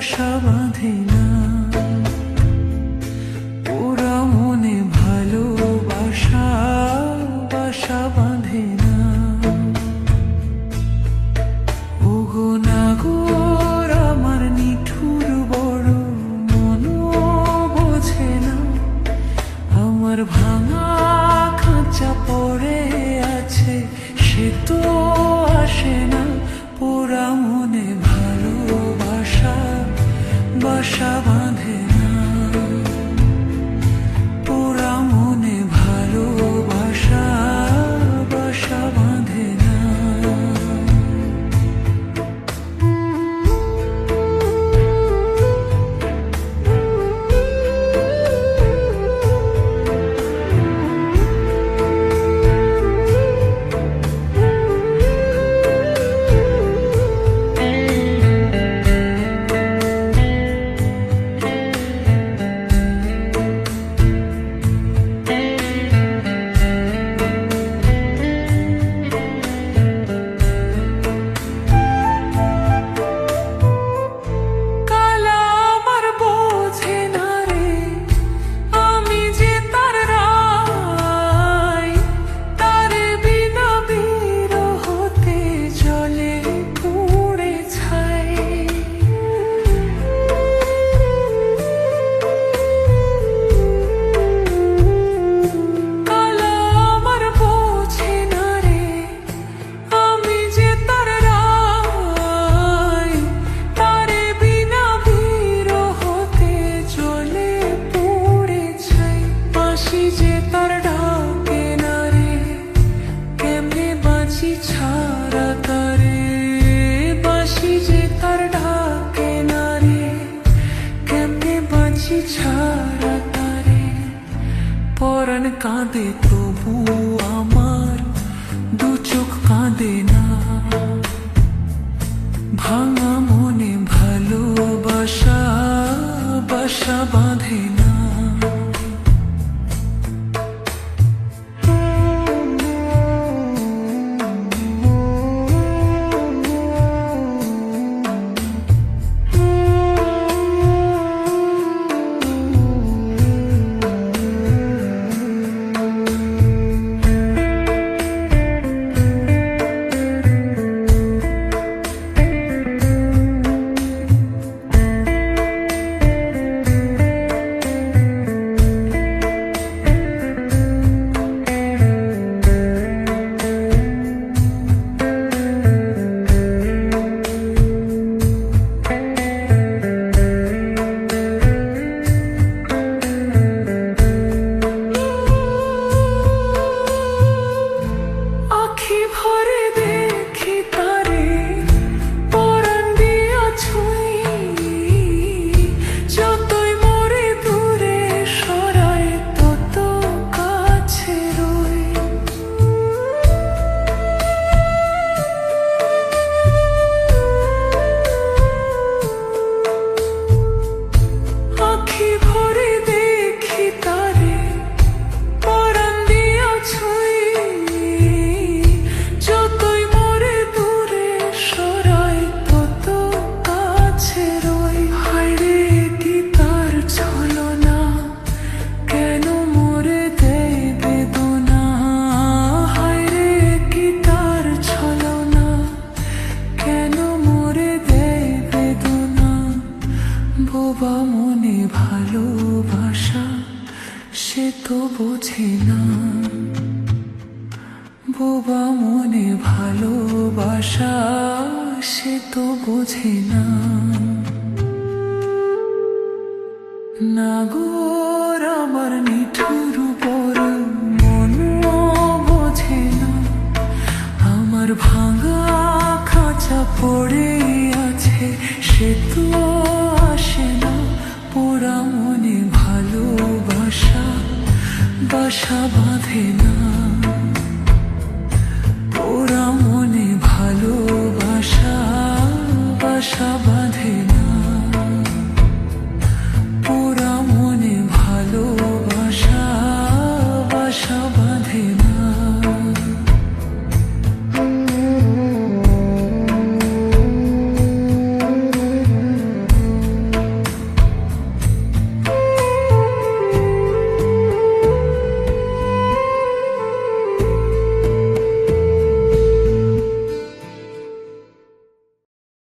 বাসা বাঁধে না, ওরা মনে ভালোবাসা বাসা বাঁধে না। ওগো নাগর আমার নিঠুর বড় মনও বোঝে না, আমার ভাঙা খাঁচা পড়ে আছে সে তো আসে না। পোড়া মনে ভালোবাসা বাসা বাঁধে না, পোড়া মনে ভালোবাসা বাসা বাঁধে না। ছাড়া তারে বাঁশি যে তার ডাকে না রে, কেমনে বাঁচি ছাড়া তারে। পরাণ কাঁদে তবু আমার দু চোখ কাঁদে না, ভাঙা মনে ভালোবাসা বাসা বাঁধে না। বোবা মনে ভালোবাসা সে তো বোঝে না, বোবা মনে ভালোবাসা সে তো বোঝে না। নাগর আমার নিঠুর বড় মনও বোঝে না, আমার ভাঙা খাঁচা পড়ে আছে সে তো আসে না। পোড়া মনে ভালোবাসা বাসা বাঁধে না।